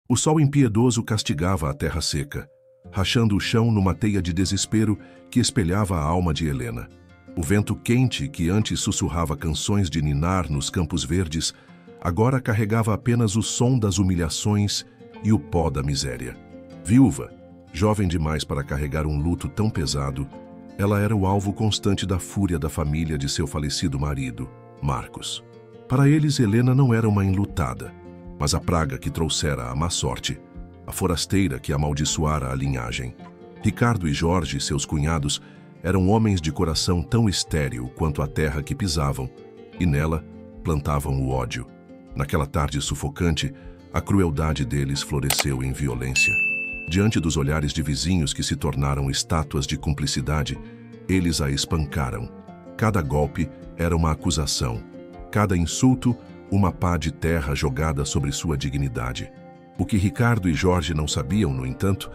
O sol impiedoso castigava a terra seca, rachando o chão numa teia de desespero que espelhava a alma de Helena. O vento quente, que antes sussurrava canções de ninar nos campos verdes, agora carregava apenas o som das humilhações e o pó da miséria. Viúva, jovem demais para carregar um luto tão pesado, ela era o alvo constante da fúria da família de seu falecido marido, Marcos. Para eles, Helena não era uma enlutada, mas a praga que trouxera a má sorte, a forasteira que amaldiçoara a linhagem. Ricardo e Jorge, seus cunhados, eram homens de coração tão estéril quanto a terra que pisavam, e nela plantavam o ódio. Naquela tarde sufocante, a crueldade deles floresceu em violência. Diante dos olhares de vizinhos que se tornaram estátuas de cumplicidade, eles a espancaram. Cada golpe era uma acusação, cada insulto, uma pá de terra jogada sobre sua dignidade. O que Ricardo e Jorge não sabiam, no entanto,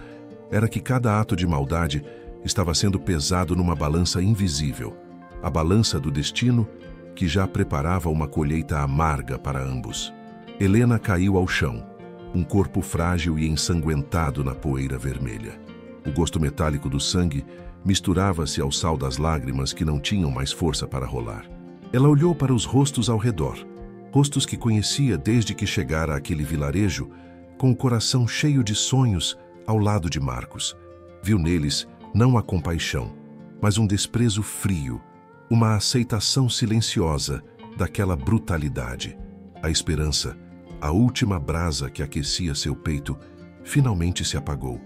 era que cada ato de maldade estava sendo pesado numa balança invisível, a balança do destino que já preparava uma colheita amarga para ambos. Helena caiu ao chão, um corpo frágil e ensanguentado na poeira vermelha. O gosto metálico do sangue misturava-se ao sal das lágrimas que não tinham mais força para rolar. Ela olhou para os rostos ao redor, rostos que conhecia desde que chegara àquele vilarejo, com o coração cheio de sonhos ao lado de Marcos. Viu neles não a compaixão, mas um desprezo frio, uma aceitação silenciosa daquela brutalidade. A esperança, a última brasa que aquecia seu peito, finalmente se apagou.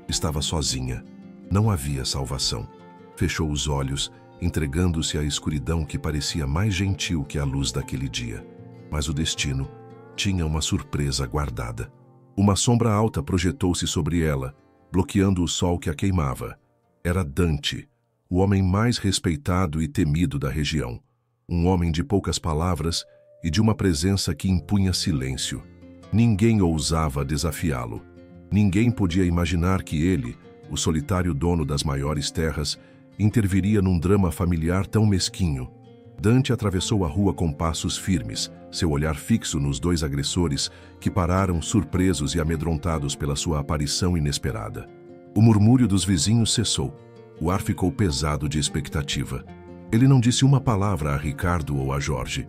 Estava sozinha. Não havia salvação. Fechou os olhos, entregando-se à escuridão que parecia mais gentil que a luz daquele dia. Mas o destino tinha uma surpresa guardada. Uma sombra alta projetou-se sobre ela, bloqueando o sol que a queimava. Era Dante, o homem mais respeitado e temido da região. Um homem de poucas palavras e de uma presença que impunha silêncio. Ninguém ousava desafiá-lo. Ninguém podia imaginar que ele, o solitário dono das maiores terras, interviria num drama familiar tão mesquinho. Dante atravessou a rua com passos firmes, seu olhar fixo nos dois agressores, que pararam surpresos e amedrontados pela sua aparição inesperada. O murmúrio dos vizinhos cessou. O ar ficou pesado de expectativa. Ele não disse uma palavra a Ricardo ou a Jorge.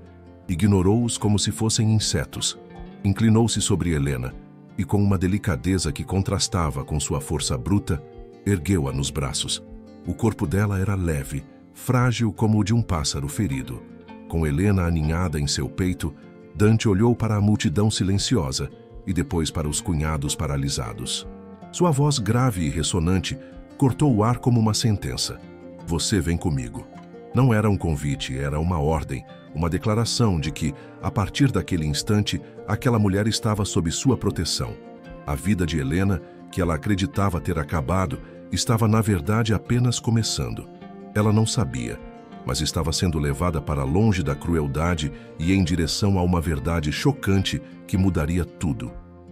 Ignorou-os como se fossem insetos. Inclinou-se sobre Helena e, com uma delicadeza que contrastava com sua força bruta, ergueu-a nos braços. O corpo dela era leve, frágil como o de um pássaro ferido. Com Helena aninhada em seu peito, Dante olhou para a multidão silenciosa e depois para os cunhados paralisados. Sua voz grave e ressonante cortou o ar como uma sentença. Você vem comigo. Não era um convite, era uma ordem, uma declaração de que, a partir daquele instante, aquela mulher estava sob sua proteção. A vida de Helena, que ela acreditava ter acabado, estava na verdade apenas começando. Ela não sabia, mas estava sendo levada para longe da crueldade e em direção a uma verdade chocante que mudaria tudo.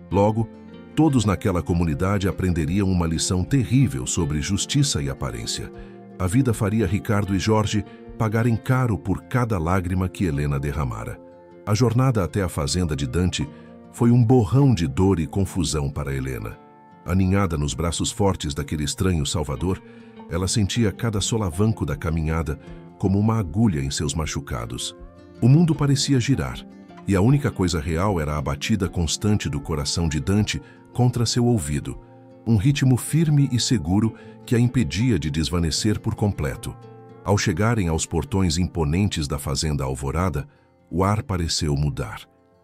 Logo, todos naquela comunidade aprenderiam uma lição terrível sobre justiça e aparência. A vida faria Ricardo e Jorge pagarem caro por cada lágrima que Helena derramara. A jornada até a fazenda de Dante foi um borrão de dor e confusão para Helena. Aninhada nos braços fortes daquele estranho salvador, ela sentia cada solavanco da caminhada como uma agulha em seus machucados. O mundo parecia girar, e a única coisa real era a batida constante do coração de Dante contra seu ouvido, um ritmo firme e seguro que a impedia de desvanecer por completo. Ao chegarem aos portões imponentes da fazenda Alvorada, o ar pareceu mudar.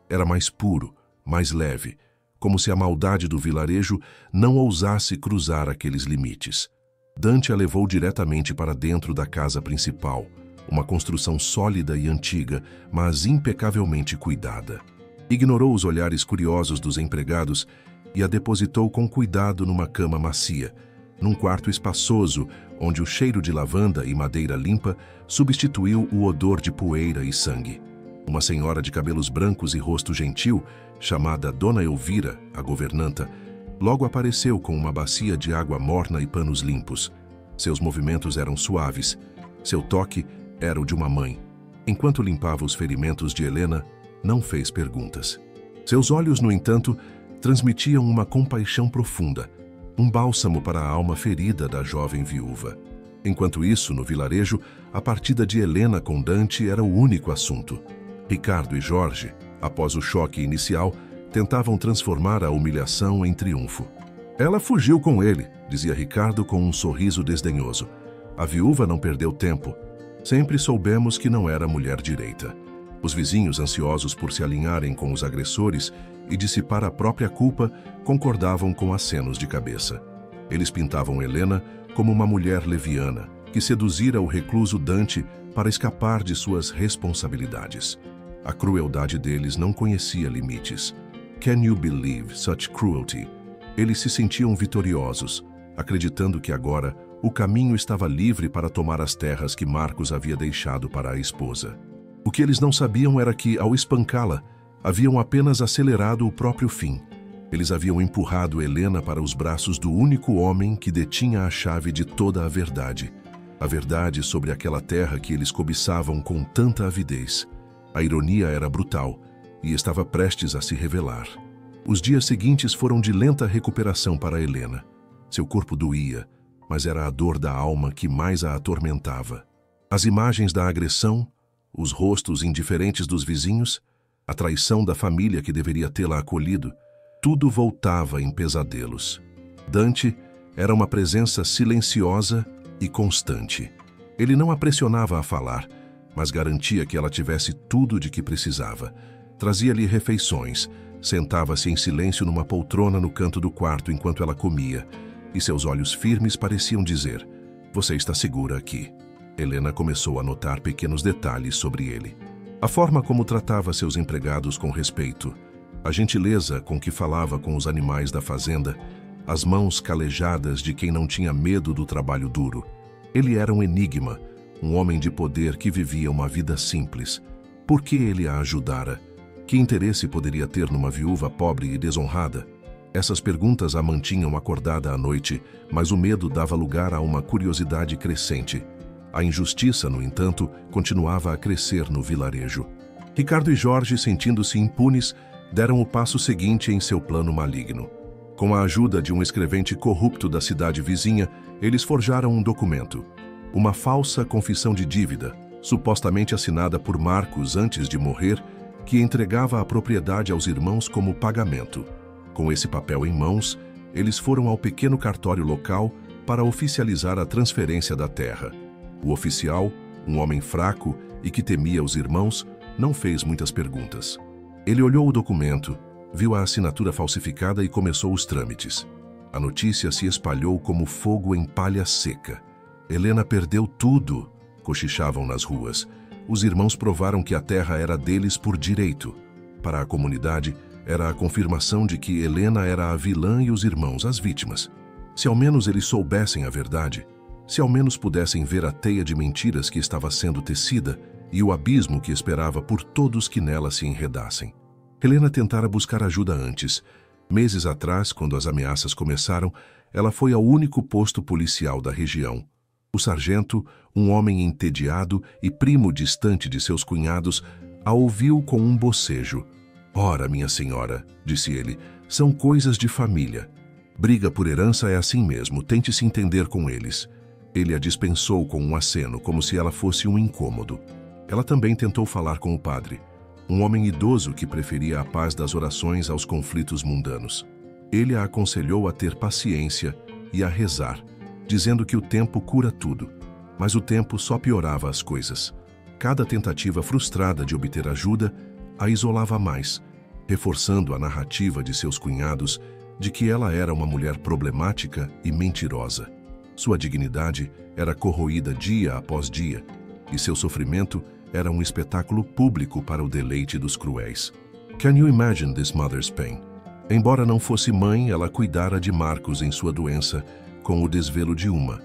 Era mais puro, mais leve, como se a maldade do vilarejo não ousasse cruzar aqueles limites. Dante a levou diretamente para dentro da casa principal, uma construção sólida e antiga, mas impecavelmente cuidada. Ignorou os olhares curiosos dos empregados e a depositou com cuidado numa cama macia, num quarto espaçoso onde o cheiro de lavanda e madeira limpa substituiu o odor de poeira e sangue. Uma senhora de cabelos brancos e rosto gentil, chamada Dona Elvira, a governanta, logo apareceu com uma bacia de água morna e panos limpos. Seus movimentos eram suaves. Seu toque era o de uma mãe. Enquanto limpava os ferimentos de Helena, não fez perguntas. Seus olhos, no entanto, transmitiam uma compaixão profunda, um bálsamo para a alma ferida da jovem viúva. Enquanto isso, no vilarejo, a partida de Helena com Dante era o único assunto. Ricardo e Jorge, após o choque inicial, tentavam transformar a humilhação em triunfo. Ela fugiu com ele, dizia Ricardo com um sorriso desdenhoso. A viúva não perdeu tempo. Sempre soubemos que não era mulher direita. Os vizinhos, ansiosos por se alinharem com os agressores e dissipar a própria culpa, concordavam com acenos de cabeça. Eles pintavam Helena como uma mulher leviana, que seduzira o recluso Dante para escapar de suas responsabilidades. A crueldade deles não conhecia limites. Can you believe such cruelty? Eles se sentiam vitoriosos, acreditando que agora o caminho estava livre para tomar as terras que Marcos havia deixado para a esposa. O que eles não sabiam era que, ao espancá-la, haviam apenas acelerado o próprio fim. Eles haviam empurrado Helena para os braços do único homem que detinha a chave de toda a verdade sobre aquela terra que eles cobiçavam com tanta avidez. A ironia era brutal e estava prestes a se revelar. Os dias seguintes foram de lenta recuperação para Helena. Seu corpo doía, mas era a dor da alma que mais a atormentava. As imagens da agressão, os rostos indiferentes dos vizinhos, a traição da família que deveria tê-la acolhido, tudo voltava em pesadelos. Dante era uma presença silenciosa e constante. Ele não a pressionava a falar, mas garantia que ela tivesse tudo de que precisava. Trazia-lhe refeições, sentava-se em silêncio numa poltrona no canto do quarto enquanto ela comia, e seus olhos firmes pareciam dizer: "Você está segura aqui." Helena começou a notar pequenos detalhes sobre ele. A forma como tratava seus empregados com respeito, a gentileza com que falava com os animais da fazenda, as mãos calejadas de quem não tinha medo do trabalho duro. Ele era um enigma, um homem de poder que vivia uma vida simples. Por que ele a ajudara? Que interesse poderia ter numa viúva pobre e desonrada? Essas perguntas a mantinham acordada à noite, mas o medo dava lugar a uma curiosidade crescente. A injustiça, no entanto, continuava a crescer no vilarejo. Ricardo e Jorge, sentindo-se impunes, deram o passo seguinte em seu plano maligno. Com a ajuda de um escrevente corrupto da cidade vizinha, eles forjaram um documento. Uma falsa confissão de dívida, supostamente assinada por Marcos antes de morrer, que entregava a propriedade aos irmãos como pagamento. Com esse papel em mãos, eles foram ao pequeno cartório local para oficializar a transferência da terra. O oficial, um homem fraco e que temia os irmãos, não fez muitas perguntas. Ele olhou o documento, viu a assinatura falsificada e começou os trâmites. A notícia se espalhou como fogo em palha seca. Helena perdeu tudo, cochichavam nas ruas. Os irmãos provaram que a terra era deles por direito. Para a comunidade, era a confirmação de que Helena era a vilã e os irmãos as vítimas. Se ao menos eles soubessem a verdade, se ao menos pudessem ver a teia de mentiras que estava sendo tecida e o abismo que esperava por todos que nela se enredassem. Helena tentara buscar ajuda antes. Meses atrás, quando as ameaças começaram, ela foi ao único posto policial da região. O sargento, um homem entediado e primo distante de seus cunhados, a ouviu com um bocejo. "Ora, minha senhora", disse ele, "são coisas de família. Briga por herança é assim mesmo, tente se entender com eles." Ele a dispensou com um aceno, como se ela fosse um incômodo. Ela também tentou falar com o padre, um homem idoso que preferia a paz das orações aos conflitos mundanos. Ele a aconselhou a ter paciência e a rezar, dizendo que o tempo cura tudo, mas o tempo só piorava as coisas. Cada tentativa frustrada de obter ajuda a isolava mais, reforçando a narrativa de seus cunhados de que ela era uma mulher problemática e mentirosa. Sua dignidade era corroída dia após dia, e seu sofrimento era um espetáculo público para o deleite dos cruéis. Can you imagine this mother's pain? Embora não fosse mãe, ela cuidara de Marcos em sua doença com o desvelo de uma,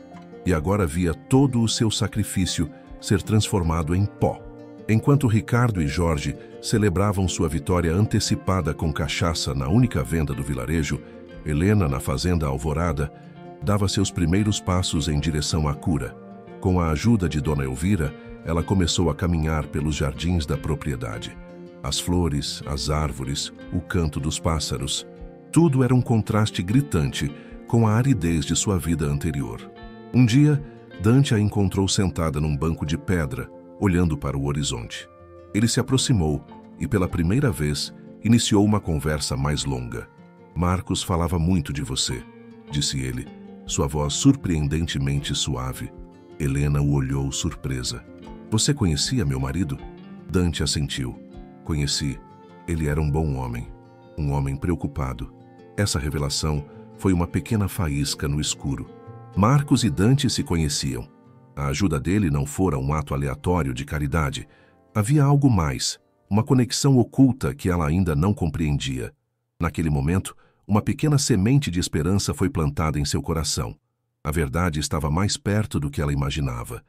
e agora via todo o seu sacrifício ser transformado em pó. Enquanto Ricardo e Jorge celebravam sua vitória antecipada com cachaça na única venda do vilarejo, Helena, na fazenda Alvorada, dava seus primeiros passos em direção à cura. Com a ajuda de Dona Elvira, ela começou a caminhar pelos jardins da propriedade. As flores, as árvores, o canto dos pássaros. Tudo era um contraste gritante com a aridez de sua vida anterior. Um dia, Dante a encontrou sentada num banco de pedra, olhando para o horizonte. Ele se aproximou e, pela primeira vez, iniciou uma conversa mais longa. "Marcos falava muito de você", disse ele, sua voz surpreendentemente suave. Helena o olhou surpresa. "Você conhecia meu marido?" Dante assentiu. "Conheci. Ele era um bom homem. Um homem preocupado." Essa revelação foi uma pequena faísca no escuro. Marcos e Dante se conheciam. A ajuda dele não fora um ato aleatório de caridade. Havia algo mais, uma conexão oculta que ela ainda não compreendia. Naquele momento, uma pequena semente de esperança foi plantada em seu coração. A verdade estava mais perto do que ela imaginava.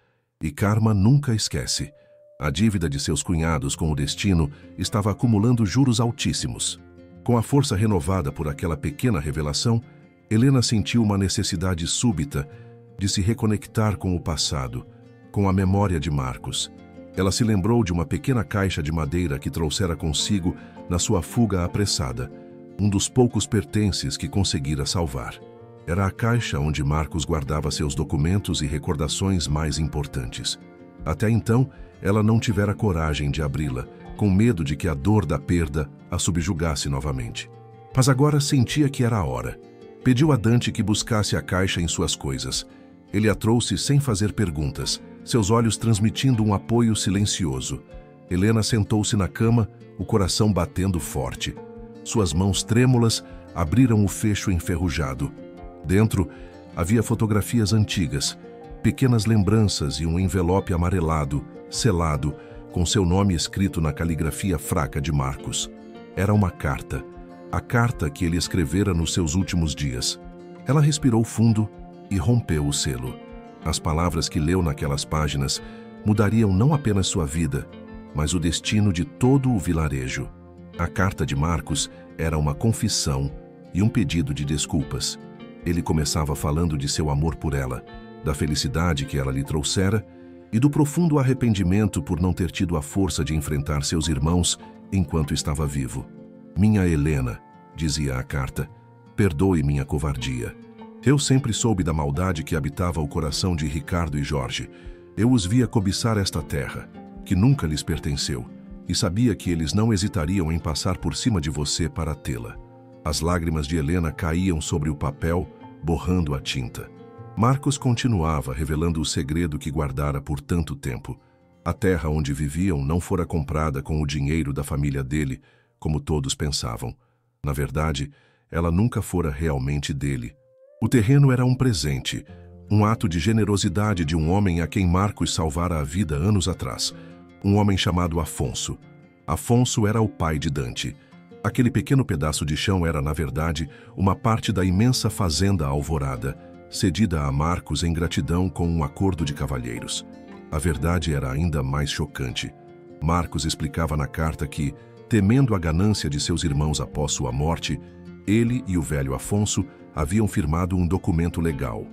E Karma nunca esquece. A dívida de seus cunhados com o destino estava acumulando juros altíssimos. Com a força renovada por aquela pequena revelação, Helena sentiu uma necessidade súbita de se reconectar com o passado, com a memória de Marcos. Ela se lembrou de uma pequena caixa de madeira que trouxera consigo na sua fuga apressada, um dos poucos pertences que conseguira salvar. Era a caixa onde Marcos guardava seus documentos e recordações mais importantes. Até então, ela não tivera coragem de abri-la, com medo de que a dor da perda a subjugasse novamente. Mas agora sentia que era a hora. Pediu a Dante que buscasse a caixa em suas coisas. Ele a trouxe sem fazer perguntas, seus olhos transmitindo um apoio silencioso. Helena sentou-se na cama, o coração batendo forte. Suas mãos trêmulas abriram o fecho enferrujado. Dentro, havia fotografias antigas, pequenas lembranças e um envelope amarelado, selado, com seu nome escrito na caligrafia fraca de Marcos. Era uma carta, a carta que ele escrevera nos seus últimos dias. Ela respirou fundo e rompeu o selo. As palavras que leu naquelas páginas mudariam não apenas sua vida, mas o destino de todo o vilarejo. A carta de Marcos era uma confissão e um pedido de desculpas. Ele começava falando de seu amor por ela, da felicidade que ela lhe trouxera e do profundo arrependimento por não ter tido a força de enfrentar seus irmãos enquanto estava vivo. "Minha Helena", dizia a carta, "perdoe minha covardia. Eu sempre soube da maldade que habitava o coração de Ricardo e Jorge. Eu os via cobiçar esta terra, que nunca lhes pertenceu, e sabia que eles não hesitariam em passar por cima de você para tê-la." As lágrimas de Helena caíam sobre o papel, borrando a tinta. Marcos continuava revelando o segredo que guardara por tanto tempo. A terra onde viviam não fora comprada com o dinheiro da família dele, como todos pensavam. Na verdade, ela nunca fora realmente dele. O terreno era um presente, um ato de generosidade de um homem a quem Marcos salvara a vida anos atrás, um homem chamado Afonso. Afonso era o pai de Dante. Aquele pequeno pedaço de chão era, na verdade, uma parte da imensa fazenda Alvorada, cedida a Marcos em gratidão com um acordo de cavalheiros. A verdade era ainda mais chocante. Marcos explicava na carta que, temendo a ganância de seus irmãos após sua morte, ele e o velho Afonso haviam firmado um documento legal.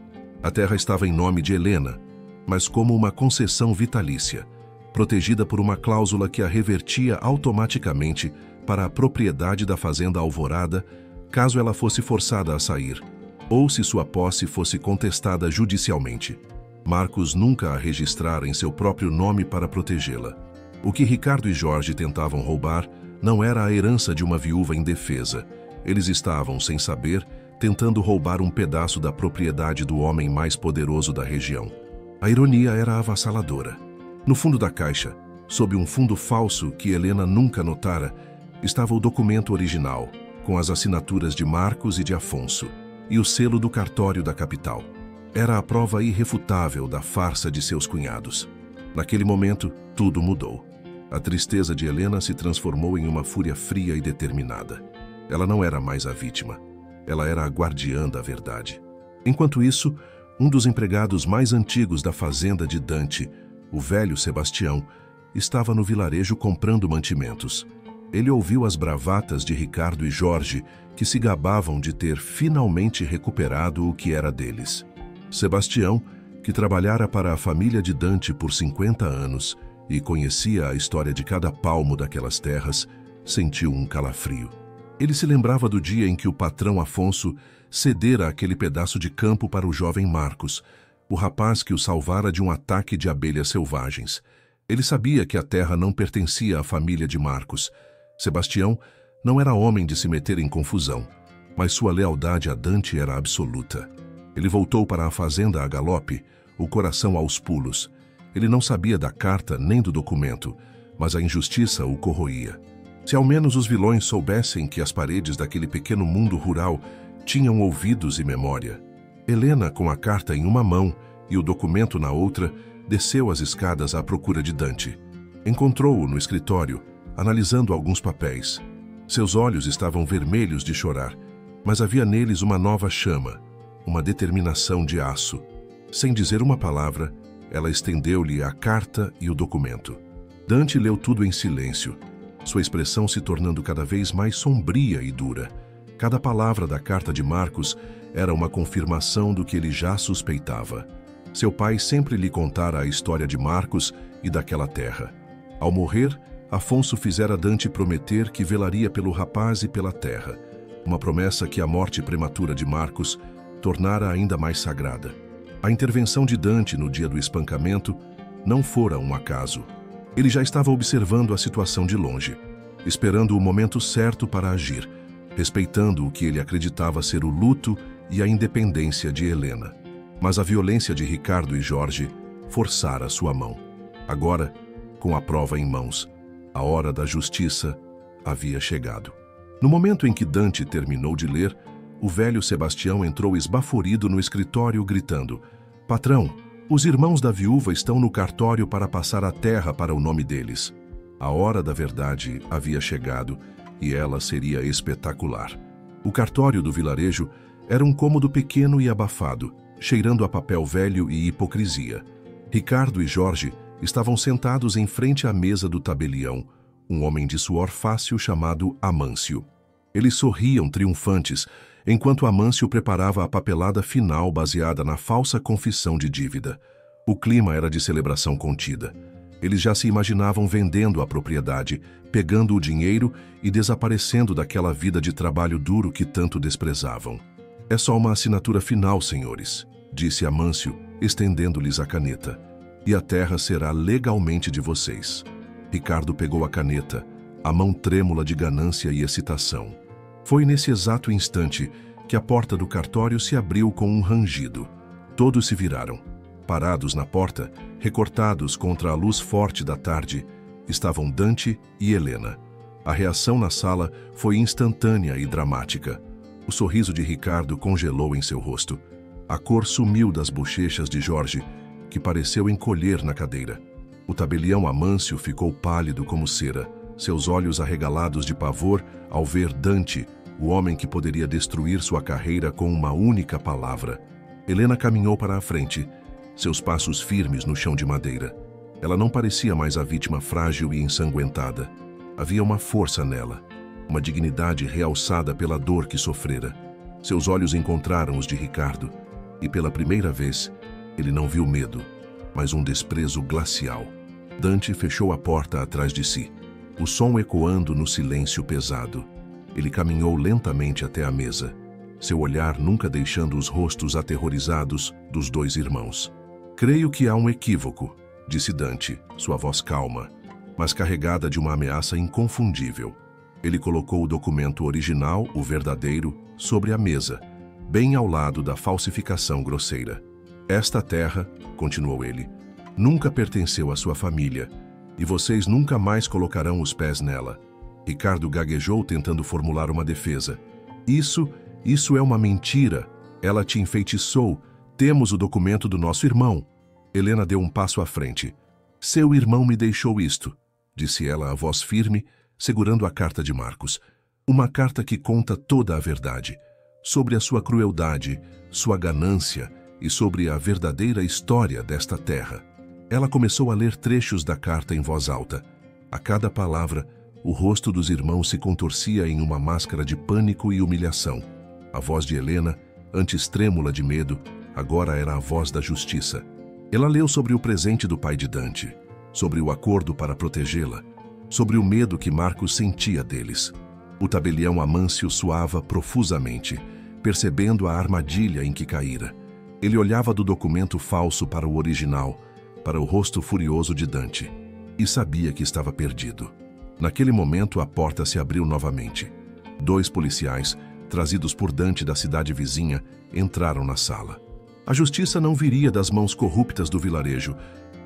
A terra estava em nome de Helena, mas como uma concessão vitalícia, protegida por uma cláusula que a revertia automaticamente para a propriedade da fazenda Alvorada, caso ela fosse forçada a sair, ou se sua posse fosse contestada judicialmente. Marcos nunca a registrara em seu próprio nome para protegê-la. O que Ricardo e Jorge tentavam roubar não era a herança de uma viúva indefesa. Eles estavam, sem saber, tentando roubar um pedaço da propriedade do homem mais poderoso da região. A ironia era avassaladora. No fundo da caixa, sob um fundo falso que Helena nunca notara, estava o documento original, com as assinaturas de Marcos e de Afonso, e o selo do cartório da capital. Era a prova irrefutável da farsa de seus cunhados. Naquele momento, tudo mudou. A tristeza de Helena se transformou em uma fúria fria e determinada. Ela não era mais a vítima. Ela era a guardiã da verdade. Enquanto isso, um dos empregados mais antigos da fazenda de Dante, o velho Sebastião, estava no vilarejo comprando mantimentos. Ele ouviu as bravatas de Ricardo e Jorge, que se gabavam de ter finalmente recuperado o que era deles. Sebastião, que trabalhara para a família de Dante por 50 anos e conhecia a história de cada palmo daquelas terras, sentiu um calafrio. Ele se lembrava do dia em que o patrão Afonso cedera aquele pedaço de campo para o jovem Marcos, o rapaz que o salvara de um ataque de abelhas selvagens. Ele sabia que a terra não pertencia à família de Marcos. Sebastião não era homem de se meter em confusão, mas sua lealdade a Dante era absoluta. Ele voltou para a fazenda a galope, o coração aos pulos. Ele não sabia da carta nem do documento, mas a injustiça o corroía. Se ao menos os vilões soubessem que as paredes daquele pequeno mundo rural tinham ouvidos e memória. Helena, com a carta em uma mão e o documento na outra, desceu as escadas à procura de Dante. Encontrou-o no escritório, analisando alguns papéis. Seus olhos estavam vermelhos de chorar, mas havia neles uma nova chama, uma determinação de aço. Sem dizer uma palavra, ela estendeu-lhe a carta e o documento. Dante leu tudo em silêncio, sua expressão se tornando cada vez mais sombria e dura. Cada palavra da carta de Marcos era uma confirmação do que ele já suspeitava. Seu pai sempre lhe contara a história de Marcos e daquela terra. Ao morrer, Afonso fizera Dante prometer que velaria pelo rapaz e pela terra, uma promessa que a morte prematura de Marcos tornara ainda mais sagrada. A intervenção de Dante no dia do espancamento não fora um acaso. Ele já estava observando a situação de longe, esperando o momento certo para agir, respeitando o que ele acreditava ser o luto e a independência de Helena. Mas a violência de Ricardo e Jorge forçara sua mão. Agora, com a prova em mãos, a hora da justiça havia chegado. No momento em que Dante terminou de ler, o velho Sebastião entrou esbaforido no escritório, gritando: "Patrão, os irmãos da viúva estão no cartório para passar a terra para o nome deles." A hora da verdade havia chegado e ela seria espetacular. O cartório do vilarejo era um cômodo pequeno e abafado, cheirando a papel velho e hipocrisia. Ricardo e Jorge estavam sentados em frente à mesa do tabelião, um homem de suor fácil chamado Amâncio. Eles sorriam triunfantes, enquanto Amâncio preparava a papelada final baseada na falsa confissão de dívida. O clima era de celebração contida. Eles já se imaginavam vendendo a propriedade, pegando o dinheiro e desaparecendo daquela vida de trabalho duro que tanto desprezavam. "É só uma assinatura final, senhores", disse Amâncio, estendendo-lhes a caneta. "E a terra será legalmente de vocês." Ricardo pegou a caneta, a mão trêmula de ganância e excitação. Foi nesse exato instante que a porta do cartório se abriu com um rangido. Todos se viraram. Parados na porta, recortados contra a luz forte da tarde, estavam Dante e Helena. A reação na sala foi instantânea e dramática. O sorriso de Ricardo congelou em seu rosto. A cor sumiu das bochechas de Jorge, que pareceu encolher na cadeira. O tabelião Amâncio ficou pálido como cera, seus olhos arregalados de pavor ao ver Dante, o homem que poderia destruir sua carreira com uma única palavra. Helena caminhou para a frente, seus passos firmes no chão de madeira. Ela não parecia mais a vítima frágil e ensanguentada. Havia uma força nela, uma dignidade realçada pela dor que sofrera. Seus olhos encontraram os de Ricardo, e pela primeira vez, ele não viu medo, mas um desprezo glacial. Dante fechou a porta atrás de si, o som ecoando no silêncio pesado. Ele caminhou lentamente até a mesa, seu olhar nunca deixando os rostos aterrorizados dos dois irmãos. "Creio que há um equívoco", disse Dante, sua voz calma, mas carregada de uma ameaça inconfundível. Ele colocou o documento original, o verdadeiro, sobre a mesa, bem ao lado da falsificação grosseira. "Esta terra", continuou ele, "nunca pertenceu à sua família, e vocês nunca mais colocarão os pés nela." Ricardo gaguejou tentando formular uma defesa. Isso é uma mentira. Ela te enfeitiçou. Temos o documento do nosso irmão." Helena deu um passo à frente. "Seu irmão me deixou isto", disse ela, a voz firme, segurando a carta de Marcos. "Uma carta que conta toda a verdade, sobre a sua crueldade, sua ganância e sobre a verdadeira história desta terra." Ela começou a ler trechos da carta em voz alta. A cada palavra, o rosto dos irmãos se contorcia em uma máscara de pânico e humilhação. A voz de Helena, antes trêmula de medo, agora era a voz da justiça. Ela leu sobre o presente do pai de Dante, sobre o acordo para protegê-la, sobre o medo que Marcos sentia deles. O tabelião Amâncio suava profusamente, percebendo a armadilha em que caíra. Ele olhava do documento falso para o original, para o rosto furioso de Dante, e sabia que estava perdido. Naquele momento, a porta se abriu novamente. 2 policiais, trazidos por Dante da cidade vizinha, entraram na sala. A justiça não viria das mãos corruptas do vilarejo,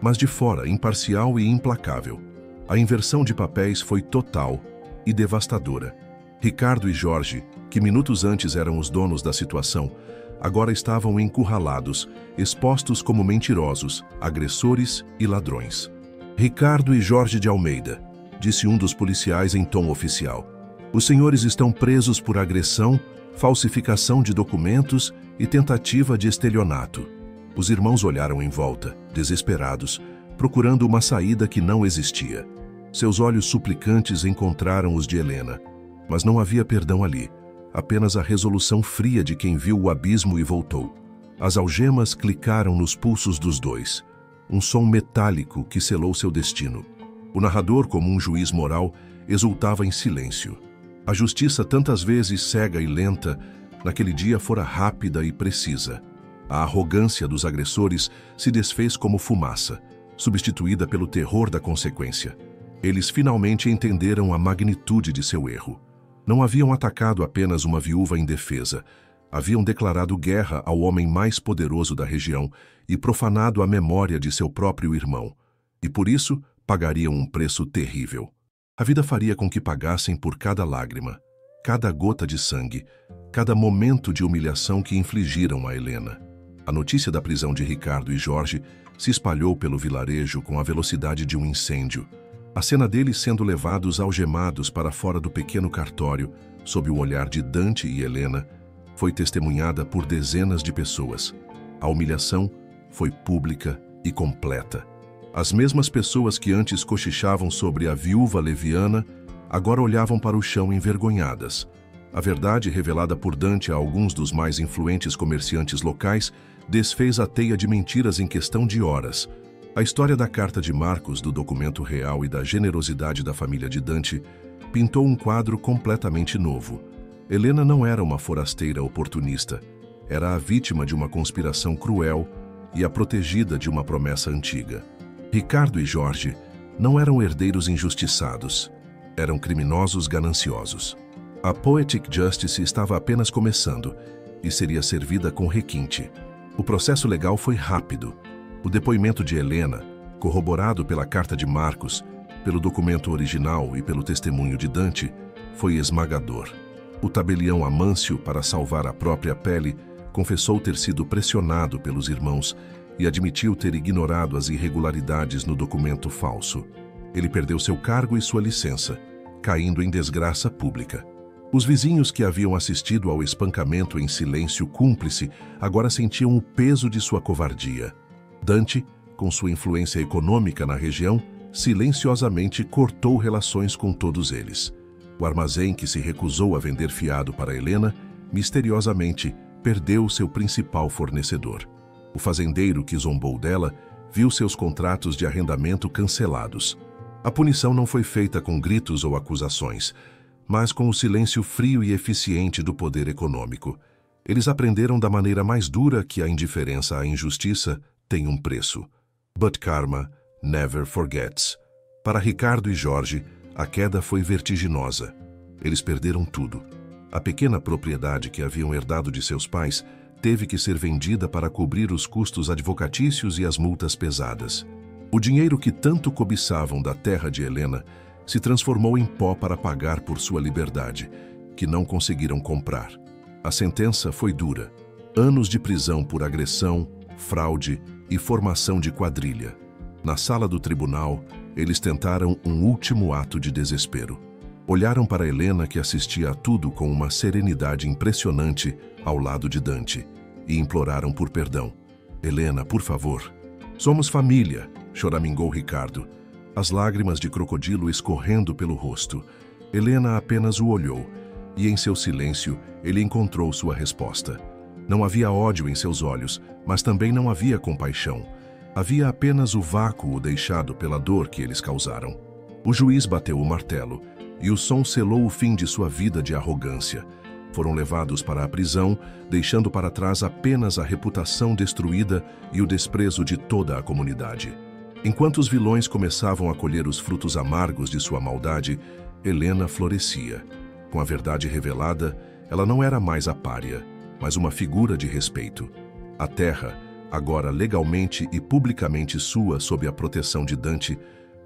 mas de fora, imparcial e implacável. A inversão de papéis foi total e devastadora. Ricardo e Jorge, que minutos antes eram os donos da situação, agora estavam encurralados, expostos como mentirosos, agressores e ladrões. Ricardo e Jorge de Almeida, disse um dos policiais em tom oficial. Os senhores estão presos por agressão, falsificação de documentos e tentativa de estelionato. Os irmãos olharam em volta, desesperados, procurando uma saída que não existia. Seus olhos suplicantes encontraram os de Helena, mas não havia perdão ali, apenas a resolução fria de quem viu o abismo e voltou. As algemas clicaram nos pulsos dos dois, um som metálico que selou seu destino. O narrador, como um juiz moral, exultava em silêncio. A justiça, tantas vezes cega e lenta, naquele dia fora rápida e precisa. A arrogância dos agressores se desfez como fumaça, substituída pelo terror da consequência. Eles finalmente entenderam a magnitude de seu erro. Não haviam atacado apenas uma viúva indefesa, haviam declarado guerra ao homem mais poderoso da região e profanado a memória de seu próprio irmão. E por isso, pagariam um preço terrível. A vida faria com que pagassem por cada lágrima, cada gota de sangue, cada momento de humilhação que infligiram a Helena. A notícia da prisão de Ricardo e Jorge se espalhou pelo vilarejo com a velocidade de um incêndio. A cena deles sendo levados algemados para fora do pequeno cartório, sob o olhar de Dante e Helena, foi testemunhada por dezenas de pessoas. A humilhação foi pública e completa. As mesmas pessoas que antes cochichavam sobre a viúva leviana, agora olhavam para o chão envergonhadas. A verdade revelada por Dante a alguns dos mais influentes comerciantes locais desfez a teia de mentiras em questão de horas. A história da carta de Marcos, do documento real e da generosidade da família de Dante pintou um quadro completamente novo. Helena não era uma forasteira oportunista. Era a vítima de uma conspiração cruel e a protegida de uma promessa antiga. Ricardo e Jorge não eram herdeiros injustiçados. Eram criminosos gananciosos. A Poetic Justice estava apenas começando e seria servida com requinte. O processo legal foi rápido. O depoimento de Helena, corroborado pela carta de Marcos, pelo documento original e pelo testemunho de Dante, foi esmagador. O tabelião Amâncio, para salvar a própria pele, confessou ter sido pressionado pelos irmãos e admitiu ter ignorado as irregularidades no documento falso. Ele perdeu seu cargo e sua licença, caindo em desgraça pública. Os vizinhos que haviam assistido ao espancamento em silêncio cúmplice agora sentiam o peso de sua covardia. Dante, com sua influência econômica na região, silenciosamente cortou relações com todos eles. O armazém que se recusou a vender fiado para Helena, misteriosamente, perdeu seu principal fornecedor. O fazendeiro que zombou dela viu seus contratos de arrendamento cancelados. A punição não foi feita com gritos ou acusações, mas com o silêncio frio e eficiente do poder econômico. Eles aprenderam da maneira mais dura que a indiferença à injustiça tem um preço. But karma never forgets. Para Ricardo e Jorge, a queda foi vertiginosa. Eles perderam tudo. A pequena propriedade que haviam herdado de seus pais teve que ser vendida para cobrir os custos advocatícios e as multas pesadas. O dinheiro que tanto cobiçavam da terra de Helena se transformou em pó para pagar por sua liberdade, que não conseguiram comprar. A sentença foi dura. Anos de prisão por agressão, fraude e formação de quadrilha. Na sala do tribunal, eles tentaram um último ato de desespero. Olharam para Helena, que assistia a tudo com uma serenidade impressionante ao lado de Dante, e imploraram por perdão. Helena, por favor. Somos família, choramingou Ricardo, as lágrimas de crocodilo escorrendo pelo rosto. Helena apenas o olhou, e em seu silêncio ele encontrou sua resposta. Não havia ódio em seus olhos, mas também não havia compaixão. Havia apenas o vácuo deixado pela dor que eles causaram. O juiz bateu o martelo, e o som selou o fim de sua vida de arrogância. Foram levados para a prisão, deixando para trás apenas a reputação destruída e o desprezo de toda a comunidade. Enquanto os vilões começavam a colher os frutos amargos de sua maldade, Helena florescia. Com a verdade revelada, ela não era mais a pária, mas uma figura de respeito. A terra, agora legalmente e publicamente sua sob a proteção de Dante,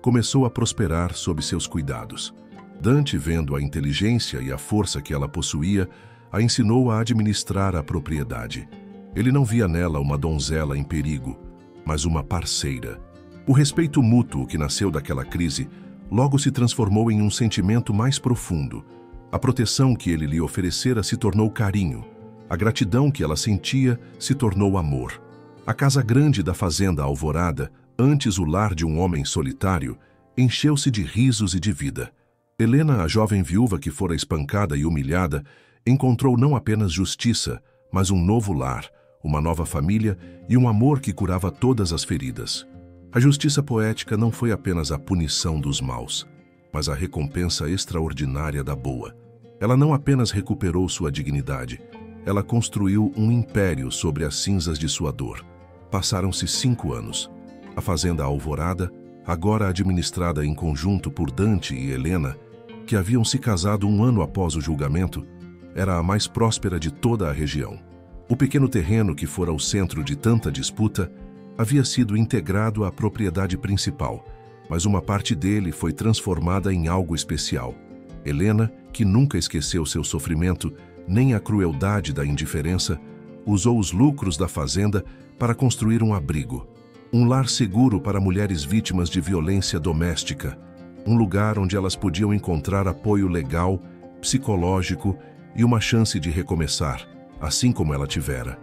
começou a prosperar sob seus cuidados. Dante, vendo a inteligência e a força que ela possuía, a ensinou a administrar a propriedade. Ele não via nela uma donzela em perigo, mas uma parceira. O respeito mútuo que nasceu daquela crise logo se transformou em um sentimento mais profundo. A proteção que ele lhe oferecera se tornou carinho. A gratidão que ela sentia se tornou amor. A casa grande da fazenda Alvorada, antes o lar de um homem solitário, encheu-se de risos e de vida. Helena, a jovem viúva que fora espancada e humilhada, encontrou não apenas justiça, mas um novo lar, uma nova família e um amor que curava todas as feridas. A justiça poética não foi apenas a punição dos maus, mas a recompensa extraordinária da boa. Ela não apenas recuperou sua dignidade, ela construiu um império sobre as cinzas de sua dor. Passaram-se 5 anos. A fazenda Alvorada, agora administrada em conjunto por Dante e Helena, que haviam se casado 1 ano após o julgamento, era a mais próspera de toda a região. O pequeno terreno que fora o centro de tanta disputa havia sido integrado à propriedade principal, mas uma parte dele foi transformada em algo especial. Helena, que nunca esqueceu seu sofrimento, nem a crueldade da indiferença, usou os lucros da fazenda para construir um abrigo, um lar seguro para mulheres vítimas de violência doméstica, um lugar onde elas podiam encontrar apoio legal, psicológico e uma chance de recomeçar, assim como ela tivera.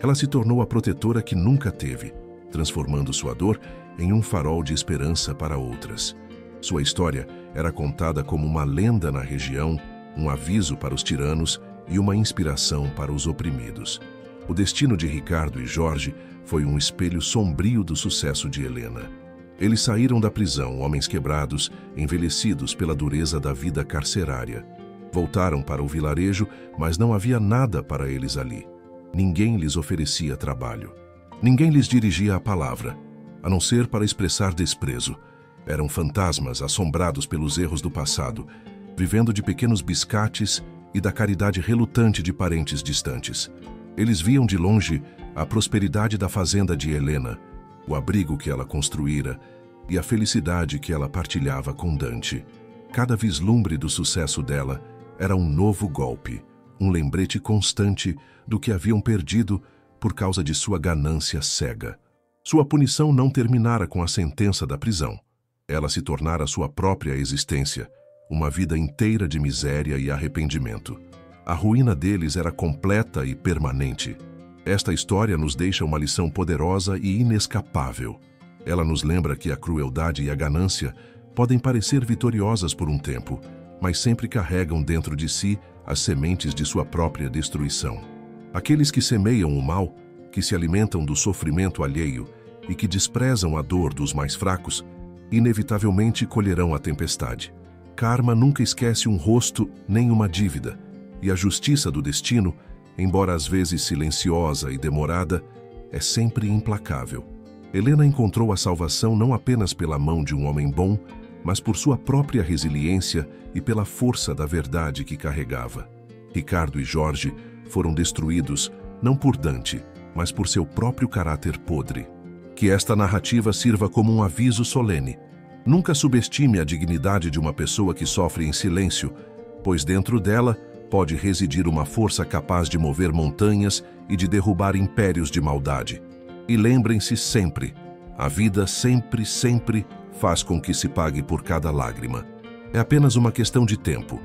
Ela se tornou a protetora que nunca teve, transformando sua dor em um farol de esperança para outras. Sua história era contada como uma lenda na região, um aviso para os tiranos e uma inspiração para os oprimidos. O destino de Ricardo e Jorge foi um espelho sombrio do sucesso de Helena. Eles saíram da prisão, homens quebrados, envelhecidos pela dureza da vida carcerária. Voltaram para o vilarejo, mas não havia nada para eles ali. Ninguém lhes oferecia trabalho. Ninguém lhes dirigia a palavra, a não ser para expressar desprezo. Eram fantasmas assombrados pelos erros do passado, vivendo de pequenos biscates e da caridade relutante de parentes distantes. Eles viam de longe a prosperidade da fazenda de Helena, o abrigo que ela construíra e a felicidade que ela partilhava com Dante. Cada vislumbre do sucesso dela era um novo golpe, um lembrete constante do que haviam perdido por causa de sua ganância cega. Sua punição não terminara com a sentença da prisão. Ela se tornara sua própria existência, uma vida inteira de miséria e arrependimento. A ruína deles era completa e permanente. Esta história nos deixa uma lição poderosa e inescapável. Ela nos lembra que a crueldade e a ganância podem parecer vitoriosas por um tempo, mas sempre carregam dentro de si as sementes de sua própria destruição. Aqueles que semeiam o mal, que se alimentam do sofrimento alheio e que desprezam a dor dos mais fracos, inevitavelmente colherão a tempestade. Karma nunca esquece um rosto nem uma dívida, e a justiça do destino, embora às vezes silenciosa e demorada, é sempre implacável. Helena encontrou a salvação não apenas pela mão de um homem bom, mas por sua própria resiliência e pela força da verdade que carregava. Ricardo e Jorge foram destruídos não por Dante, mas por seu próprio caráter podre. Que esta narrativa sirva como um aviso solene. Nunca subestime a dignidade de uma pessoa que sofre em silêncio, pois dentro dela pode residir uma força capaz de mover montanhas e de derrubar impérios de maldade. E lembrem-se sempre, a vida sempre faz com que se pague por cada lágrima. É apenas uma questão de tempo.